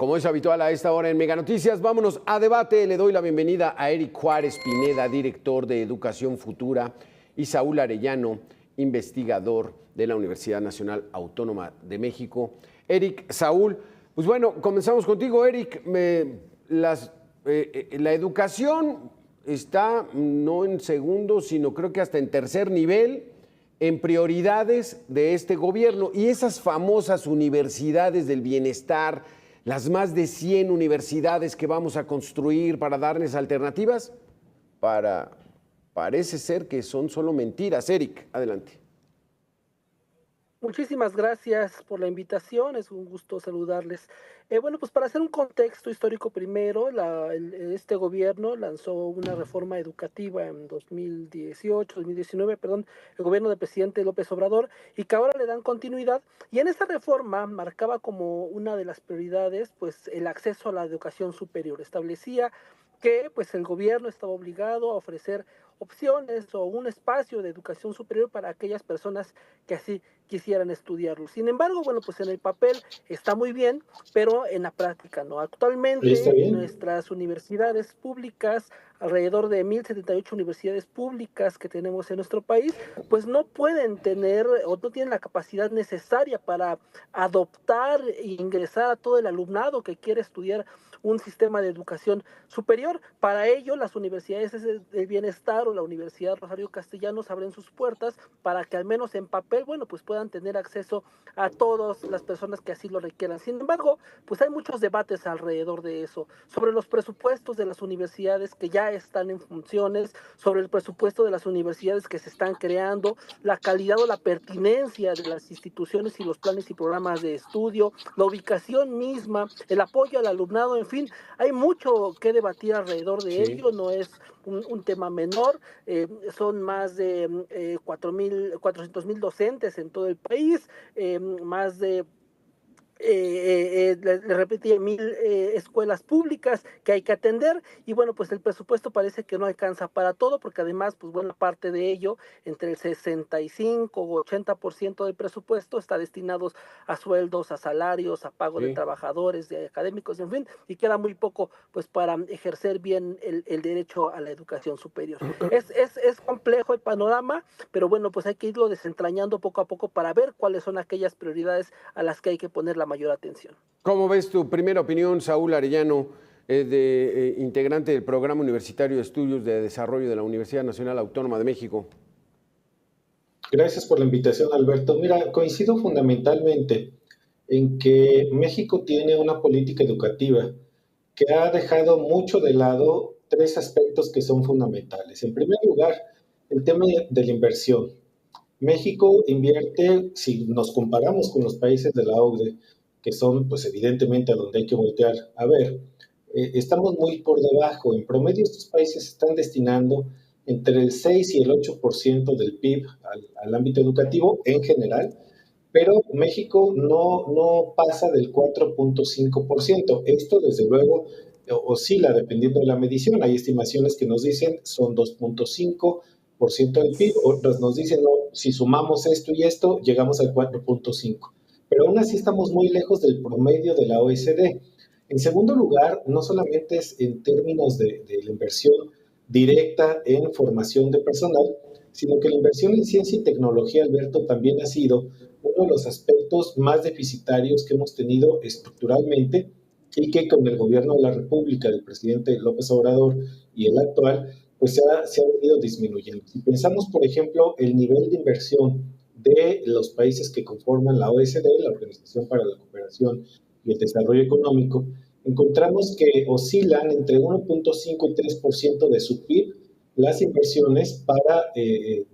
Como es habitual a esta hora en Mega Noticias, vámonos a debate. Le doy la bienvenida a Eric Juárez Pineda, director de Educación Futura, y Saúl Arellano, investigador de la Universidad Nacional Autónoma de México. Eric, Saúl, pues bueno, comenzamos contigo, Eric. La educación está no en segundo, sino creo que hasta en tercer nivel en prioridades de este gobierno. Y esas famosas universidades del bienestar, las más de 100 universidades que vamos a construir para darles alternativas, parece ser que son solo mentiras. Eric, adelante. Muchísimas gracias por la invitación, es un gusto saludarles. Bueno, pues para hacer un contexto histórico primero, este gobierno lanzó una reforma educativa en 2019, el gobierno del presidente López Obrador, y que ahora le dan continuidad. Y en esa reforma marcaba como una de las prioridades, pues, el acceso a la educación superior. Establecía que, pues, el gobierno estaba obligado a ofrecer opciones o un espacio de educación superior para aquellas personas que así quisieran estudiarlo. Sin embargo, bueno, pues en el papel está muy bien, pero en la práctica no. Actualmente nuestras universidades públicas, alrededor de 1078 universidades públicas que tenemos en nuestro país, pues no pueden tener o no tienen la capacidad necesaria para adoptar e ingresar a todo el alumnado que quiere estudiar un sistema de educación superior. Para ello, las universidades del bienestar o la Universidad Rosario Castellanos abren sus puertas para que al menos en papel, bueno, pues puedan tener acceso a todas las personas que así lo requieran. Sin embargo, pues hay muchos debates alrededor de eso, sobre los presupuestos de las universidades que ya están en funciones, sobre el presupuesto de las universidades que se están creando, la calidad o la pertinencia de las instituciones y los planes y programas de estudio, la ubicación misma, el apoyo al alumnado, en fin, hay mucho que debatir alrededor de ello, no es un tema menor. Son más de 400,000 docentes en todo el país, más de le repetí, 1000 escuelas públicas que hay que atender, y bueno, pues el presupuesto parece que no alcanza para todo, porque además, pues buena parte de ello, entre el 65 o 80% del presupuesto está destinado a sueldos, a salarios, a pago de trabajadores, de académicos, en fin, y queda muy poco pues para ejercer bien el derecho a la educación superior. Es complejo el panorama, pero bueno, pues hay que irlo desentrañando poco a poco para ver cuáles son aquellas prioridades a las que hay que poner la mayor atención. ¿Cómo ves tu primera opinión, Saúl Arellano, integrante del Programa Universitario de Estudios de Desarrollo de la Universidad Nacional Autónoma de México? Gracias por la invitación, Alberto. Mira, coincido fundamentalmente en que México tiene una política educativa que ha dejado mucho de lado tres aspectos que son fundamentales. En primer lugar, el tema de la inversión. México invierte, si nos comparamos con los países de la OCDE, que son pues evidentemente a donde hay que voltear a ver, estamos muy por debajo. En promedio estos países están destinando entre el 6 y el 8% del PIB al ámbito educativo en general, pero México no pasa del 4.5%. Esto desde luego oscila dependiendo de la medición. Hay estimaciones que nos dicen son 2.5% del PIB, otras nos dicen, no, si sumamos esto y esto, llegamos al 4.5%. Pero aún así estamos muy lejos del promedio de la OECD. En segundo lugar, no solamente es en términos de la inversión directa en formación de personal, sino que la inversión en ciencia y tecnología, Alberto, también ha sido uno de los aspectos más deficitarios que hemos tenido estructuralmente y que con el gobierno de la República, del presidente López Obrador y el actual, pues se ha venido disminuyendo. Si pensamos, por ejemplo, el nivel de inversión de los países que conforman la OECD, la Organización para la Cooperación y el Desarrollo Económico, encontramos que oscilan entre 1.5 y 3% de su PIB las inversiones para,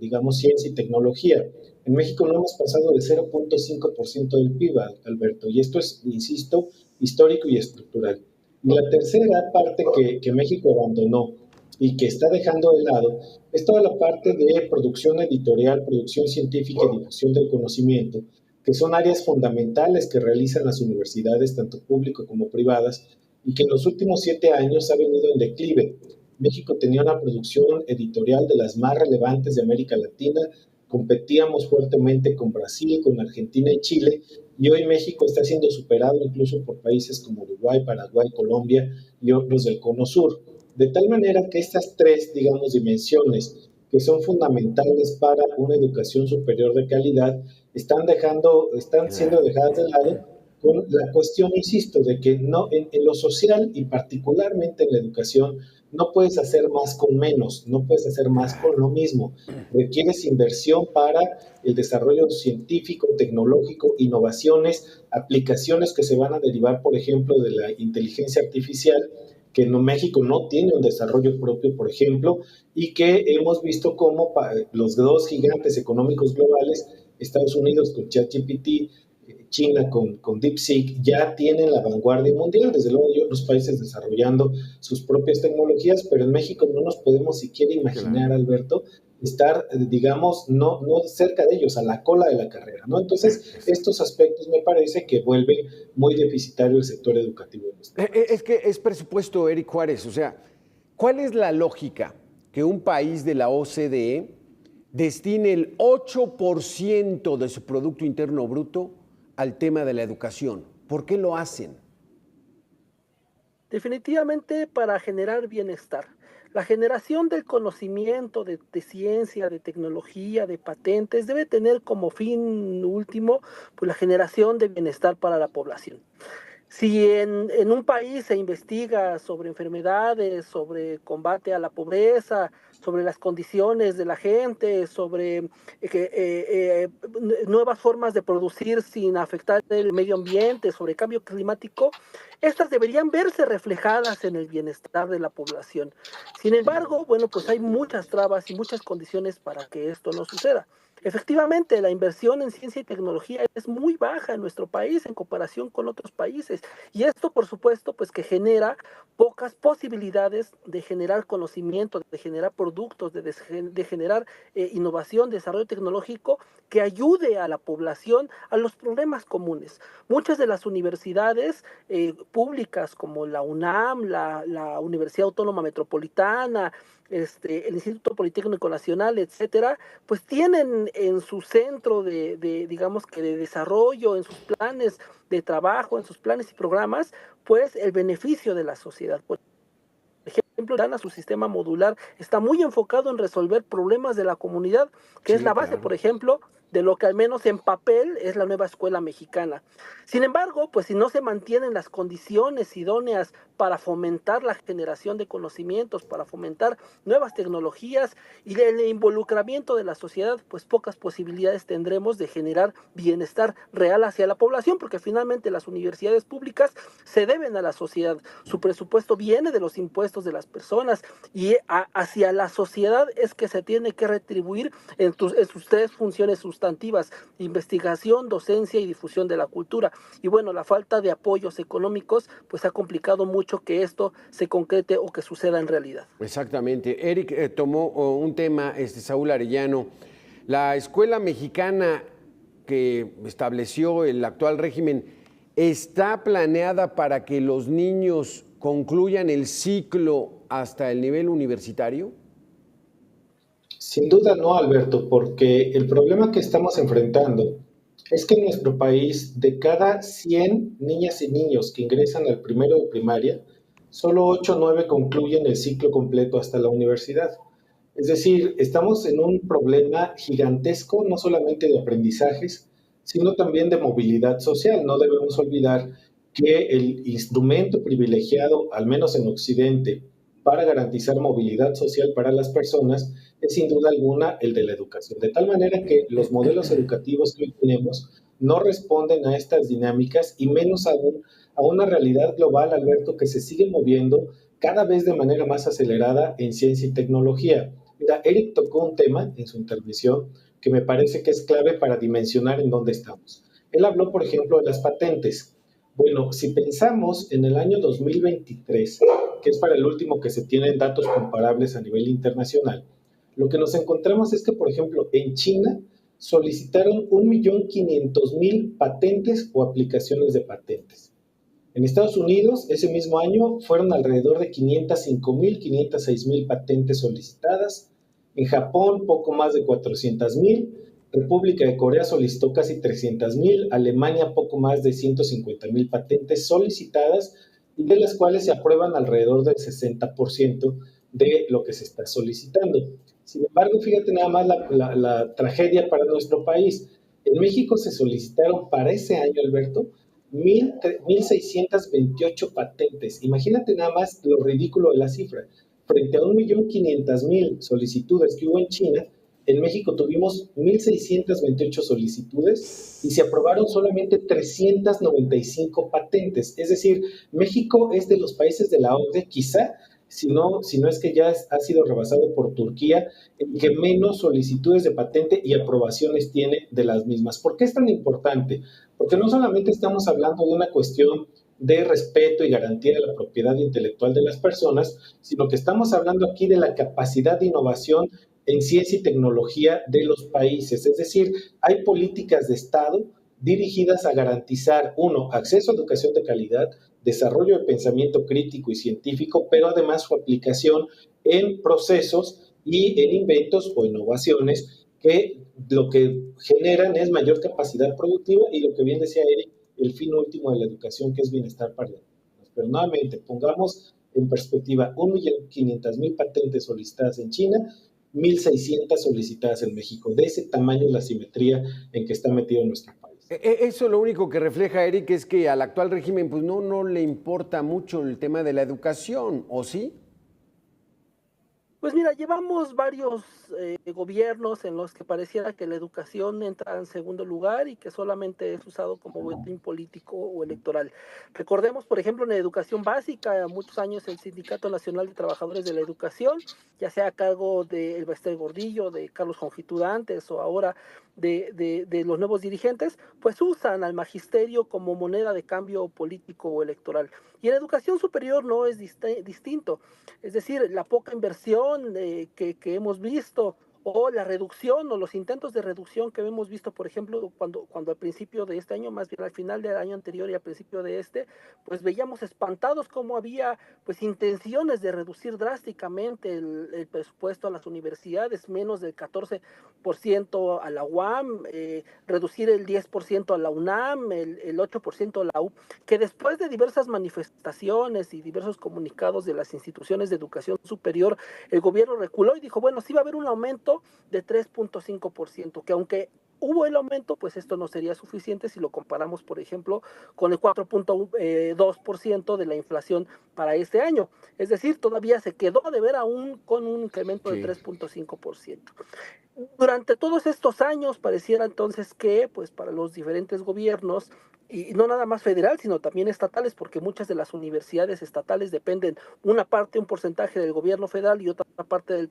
digamos, ciencia y tecnología. En México no hemos pasado de 0.5% del PIB, Alberto, y esto es, insisto, histórico y estructural. Y la tercera parte que México abandonó y que está dejando de lado es toda la parte de producción editorial, producción científica y difusión del conocimiento, que son áreas fundamentales que realizan las universidades, tanto públicas como privadas, y que en los últimos 7 años ha venido en declive. México tenía una producción editorial de las más relevantes de América Latina, competíamos fuertemente con Brasil, con Argentina y Chile, y hoy México está siendo superado incluso por países como Uruguay, Paraguay, Colombia y otros del Cono Sur. De tal manera que estas tres, digamos, dimensiones que son fundamentales para una educación superior de calidad, están siendo dejadas de lado con la cuestión, insisto, de que no, en lo social y particularmente en la educación, no puedes hacer más con menos, no puedes hacer más con lo mismo. Requieres inversión para el desarrollo científico, tecnológico, innovaciones, aplicaciones que se van a derivar, por ejemplo, de la inteligencia artificial, que en México no tiene un desarrollo propio, por ejemplo, y que hemos visto cómo los dos gigantes económicos globales, Estados Unidos con ChatGPT, China con DeepSeek, ya tienen la vanguardia mundial. Desde luego hay otros países desarrollando sus propias tecnologías, pero en México no nos podemos siquiera imaginar, Alberto, estar, digamos, no cerca de ellos, a la cola de la carrera, ¿no? Entonces, estos aspectos me parece que vuelven muy deficitario el sector educativo. Es que es presupuesto, Eric Juárez. O sea, ¿cuál es la lógica que un país de la OCDE destine el 8% de su Producto Interno Bruto al tema de la educación? ¿Por qué lo hacen? Definitivamente para generar bienestar. La generación del conocimiento, de ciencia, de tecnología, de patentes, debe tener como fin último pues, la generación de bienestar para la población. Si en un país se investiga sobre enfermedades, sobre combate a la pobreza, sobre las condiciones de la gente, sobre nuevas formas de producir sin afectar el medio ambiente, sobre cambio climático, estas deberían verse reflejadas en el bienestar de la población. Sin embargo, bueno, pues hay muchas trabas y muchas condiciones para que esto no suceda. Efectivamente, la inversión en ciencia y tecnología es muy baja en nuestro país en comparación con otros países. Y esto, por supuesto, pues que genera pocas posibilidades de generar conocimiento, de generar productos, de generar innovación, desarrollo tecnológico que ayude a la población a los problemas comunes. Muchas de las universidades públicas como la UNAM, la Universidad Autónoma Metropolitana, el Instituto Politécnico Nacional, etcétera, pues tienen en su centro digamos que de desarrollo, en sus planes de trabajo, en sus planes y programas, pues el beneficio de la sociedad. Por ejemplo, su sistema modular está muy enfocado en resolver problemas de la comunidad, que es la base, por ejemplo, de lo que al menos en papel es la nueva escuela mexicana. Sin embargo, pues si no se mantienen las condiciones idóneas para fomentar la generación de conocimientos, para fomentar nuevas tecnologías y el involucramiento de la sociedad, pues pocas posibilidades tendremos de generar bienestar real hacia la población, porque finalmente las universidades públicas se deben a la sociedad. Su presupuesto viene de los impuestos de las personas y hacia la sociedad es que se tiene que retribuir en sus tres funciones sustantivas: investigación, docencia y difusión de la cultura. Y bueno, la falta de apoyos económicos pues ha complicado mucho que esto se concrete o que suceda en realidad. Exactamente. Eric tomó un tema, Saúl Arellano. La escuela mexicana que estableció el actual régimen está planeada para que los niños concluyan el ciclo hasta el nivel universitario. Sin duda no, Alberto, porque el problema que estamos enfrentando es que en nuestro país, de cada 100 niñas y niños que ingresan al primero de primaria, solo 8 o 9 concluyen el ciclo completo hasta la universidad. Es decir, estamos en un problema gigantesco, no solamente de aprendizajes, sino también de movilidad social. No debemos olvidar que el instrumento privilegiado, al menos en Occidente, para garantizar movilidad social para las personas es sin duda alguna el de la educación. De tal manera que los modelos educativos que hoy tenemos no responden a estas dinámicas y menos aún a una realidad global, Alberto, que se sigue moviendo cada vez de manera más acelerada en ciencia y tecnología. Mira, Eric tocó un tema en su intervención que me parece que es clave para dimensionar en dónde estamos. Él habló, por ejemplo, de las patentes. Bueno, si pensamos en el año 2023, que es para el último que se tienen datos comparables a nivel internacional, lo que nos encontramos es que, por ejemplo, en China solicitaron 1.500.000 patentes o aplicaciones de patentes. En Estados Unidos, ese mismo año, fueron alrededor de 505.000, 506.000 patentes solicitadas. En Japón, poco más de 400.000. República de Corea solicitó casi 300,000, Alemania poco más de 150,000 patentes solicitadas, y de las cuales se aprueban alrededor del 60% de lo que se está solicitando. Sin embargo, fíjate nada más la tragedia para nuestro país. En México se solicitaron para ese año, Alberto, 1,628 patentes. Imagínate nada más lo ridículo de la cifra. Frente a 1,500,000 solicitudes que hubo en China, en México tuvimos 1,628 solicitudes y se aprobaron solamente 395 patentes. Es decir, México es de los países de la OCDE, quizá, si no es que ya ha sido rebasado por Turquía, el que menos solicitudes de patente y aprobaciones tiene de las mismas. ¿Por qué es tan importante? Porque no solamente estamos hablando de una cuestión de respeto y garantía de la propiedad intelectual de las personas, sino que estamos hablando aquí de la capacidad de innovación en ciencia y tecnología de los países. Es decir, hay políticas de Estado dirigidas a garantizar, uno, acceso a educación de calidad, desarrollo de pensamiento crítico y científico, pero además su aplicación en procesos y en inventos o innovaciones que lo que generan es mayor capacidad productiva y lo que bien decía Eric, el fin último de la educación, que es bienestar para los niños. Pero nuevamente, pongamos en perspectiva 1,500,000 patentes solicitadas en China, 1,600 solicitadas en México. De ese tamaño es la simetría en que está metido nuestro país. Eso lo único que refleja, Eric, es que al actual régimen pues no le importa mucho el tema de la educación, ¿o sí? Pues mira, llevamos varios gobiernos en los que pareciera que la educación entra en segundo lugar y que solamente es usado como botín político o electoral. Recordemos, por ejemplo, en la educación básica, muchos años el Sindicato Nacional de Trabajadores de la Educación, ya sea a cargo de Elbester Gordillo, de Carlos Jongitud antes o ahora de los nuevos dirigentes, pues usan al magisterio como moneda de cambio político o electoral. Y en educación superior no es distinto. Es decir, la poca inversión que hemos visto o la reducción o los intentos de reducción que hemos visto, por ejemplo, cuando al principio de este año, más bien al final del año anterior y al principio de este, pues veíamos espantados cómo había pues intenciones de reducir drásticamente el presupuesto a las universidades, menos del 14% a la UAM, reducir el 10% a la UNAM, el 8% a la U, que después de diversas manifestaciones y diversos comunicados de las instituciones de educación superior, el gobierno reculó y dijo, bueno, sí va a haber un aumento de 3.5%, que aunque hubo el aumento, pues esto no sería suficiente si lo comparamos, por ejemplo, con el 4.2% de la inflación para este año. Es decir, todavía se quedó a deber aún con un incremento de 3.5%. Durante todos estos años pareciera entonces que, pues para los diferentes gobiernos, y no nada más federal, sino también estatales, porque muchas de las universidades estatales dependen una parte, un porcentaje del gobierno federal y otra parte del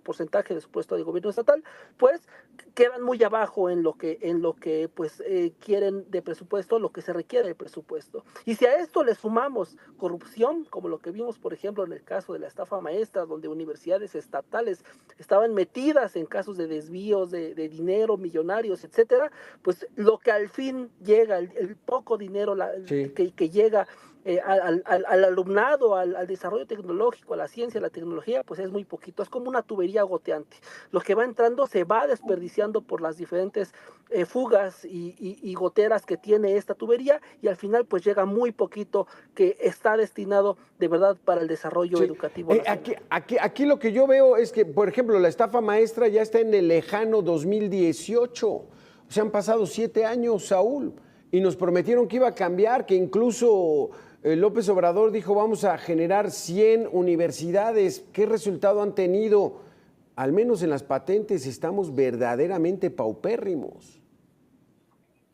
porcentaje de su puesto del gobierno estatal, pues quedan muy abajo en lo que pues quieren de presupuesto, lo que se requiere de presupuesto. Y si a esto le sumamos corrupción, como lo que vimos, por ejemplo, en el caso de la estafa maestra, donde universidades estatales estaban metidas en casos de desvíos de dinero, millonarios, etcétera, pues lo que al fin llega, el poco dinero que llega al alumnado, al desarrollo tecnológico, a la ciencia, a la tecnología, pues es muy poquito, es como una tubería goteante. Lo que va entrando se va desperdiciando por las diferentes fugas y goteras que tiene esta tubería y al final pues llega muy poquito que está destinado de verdad para el desarrollo educativo nacional. Aquí lo que yo veo es que, por ejemplo, la estafa maestra ya está en el lejano 2018, o sea, han pasado 7 años, Saúl, y nos prometieron que iba a cambiar, que incluso López Obrador dijo vamos a generar 100 universidades. ¿Qué resultado han tenido? Al menos en las patentes estamos verdaderamente paupérrimos.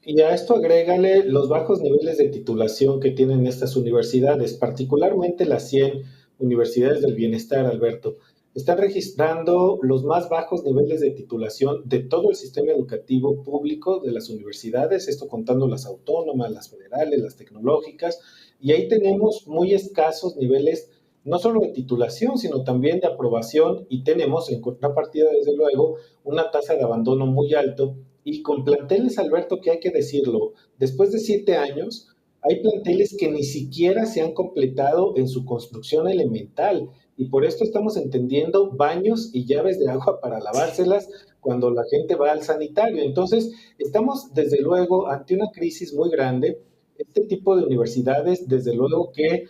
Y a esto agrégale los bajos niveles de titulación que tienen estas universidades, particularmente las 100 universidades del bienestar, Alberto. Están registrando los más bajos niveles de titulación de todo el sistema educativo público de las universidades, esto contando las autónomas, las federales, las tecnológicas, y ahí tenemos muy escasos niveles no solo de titulación, sino también de aprobación, y tenemos en contrapartida, desde luego, una tasa de abandono muy alto, y con planteles, Alberto, que hay que decirlo, después de 7 años, hay planteles que ni siquiera se han completado en su construcción elemental, y por esto estamos entendiendo baños y llaves de agua para lavárselas cuando la gente va al sanitario. Entonces, estamos desde luego ante una crisis muy grande. Este tipo de universidades, desde luego que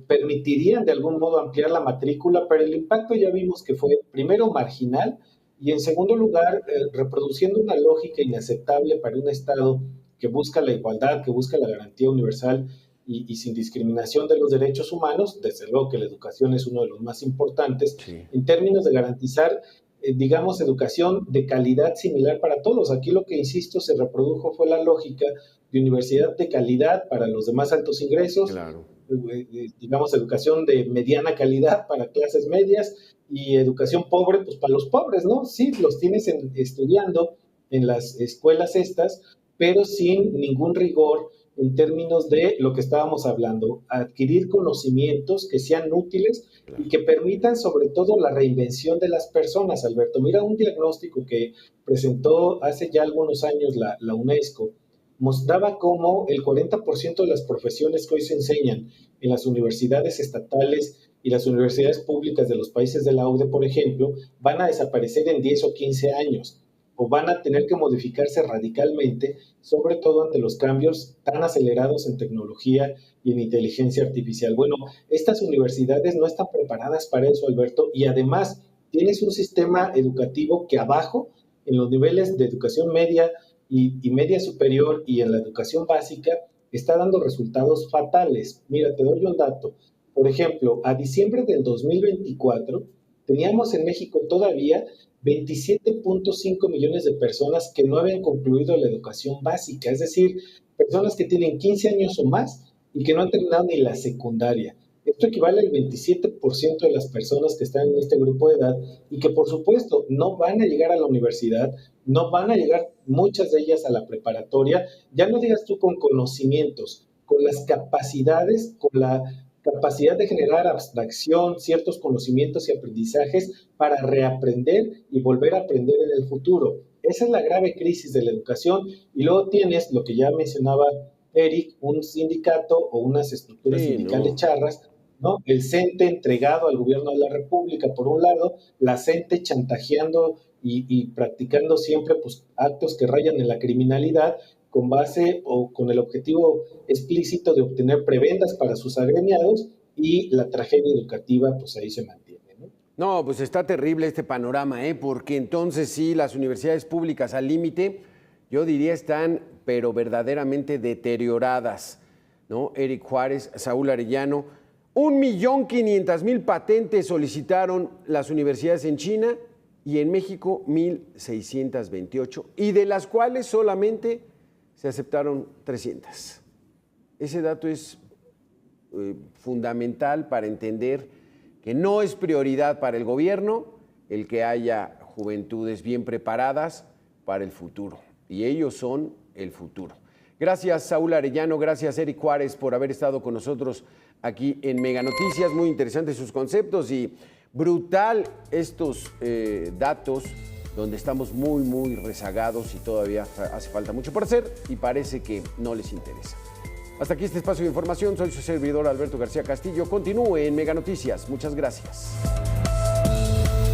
permitirían de algún modo ampliar la matrícula, pero el impacto ya vimos que fue primero marginal y en segundo lugar reproduciendo una lógica inaceptable para un Estado que busca la igualdad, que busca la garantía universal y sin discriminación de los derechos humanos. Desde luego que la educación es uno de los más importantes, sí, en términos de garantizar, digamos, educación de calidad similar para todos. Aquí lo que, insisto, se reprodujo fue la lógica de universidad de calidad para los de más altos ingresos, claro, digamos, educación de mediana calidad para clases medias y educación pobre, pues para los pobres, ¿no? Sí, los tienes estudiando en las escuelas estas, pero sin ningún rigor en términos de lo que estábamos hablando, adquirir conocimientos que sean útiles y que permitan sobre todo la reinvención de las personas, Alberto. Mira, un diagnóstico que presentó hace ya algunos años la UNESCO mostraba cómo el 40% de las profesiones que hoy se enseñan en las universidades estatales y las universidades públicas de los países de la OCDE, por ejemplo, van a desaparecer en 10 o 15 años. O van a tener que modificarse radicalmente, sobre todo ante los cambios tan acelerados en tecnología y en inteligencia artificial. Bueno, estas universidades no están preparadas para eso, Alberto, y además tienes un sistema educativo que abajo, en los niveles de educación media y media superior y en la educación básica, está dando resultados fatales. Mira, te doy un dato. Por ejemplo, a diciembre del 2024, teníamos en México todavía 27.5 millones de personas que no habían concluido la educación básica, es decir, personas que tienen 15 años o más y que no han terminado ni la secundaria. Esto equivale al 27% de las personas que están en este grupo de edad y que, por supuesto, no van a llegar a la universidad, no van a llegar muchas de ellas a la preparatoria, ya no digas tú con conocimientos, con las capacidades, con la capacidad de generar abstracción, ciertos conocimientos y aprendizajes para reaprender y volver a aprender en el futuro. Esa es la grave crisis de la educación. Y luego tienes lo que ya mencionaba Eric, un sindicato o unas estructuras sindicales charras, ¿no? El CENTE entregado al gobierno de la República, por un lado, la CENTE chantajeando y practicando siempre pues, actos que rayan en la criminalidad, con base o con el objetivo explícito de obtener prebendas para sus agremiados, y la tragedia educativa pues ahí se mantiene, ¿no? No, pues está terrible este panorama, porque entonces sí, las universidades públicas al límite, yo diría están pero verdaderamente deterioradas, ¿no? Eric Juárez, Saúl Arellano, 1.500.000 patentes solicitaron las universidades en China y en México 1.628, y de las cuales solamente se aceptaron 300. Ese dato es fundamental para entender que no es prioridad para el gobierno el que haya juventudes bien preparadas para el futuro, y ellos son el futuro. Gracias, Saúl Arellano, gracias, Eric Juárez, por haber estado con nosotros aquí en Mega Noticias. Muy interesantes sus conceptos y brutal estos datos donde estamos muy rezagados y todavía hace falta mucho por hacer y parece que no les interesa. Hasta aquí este espacio de información. Soy su servidor Alberto García Castillo. Continúe en Mega Noticias. Muchas gracias.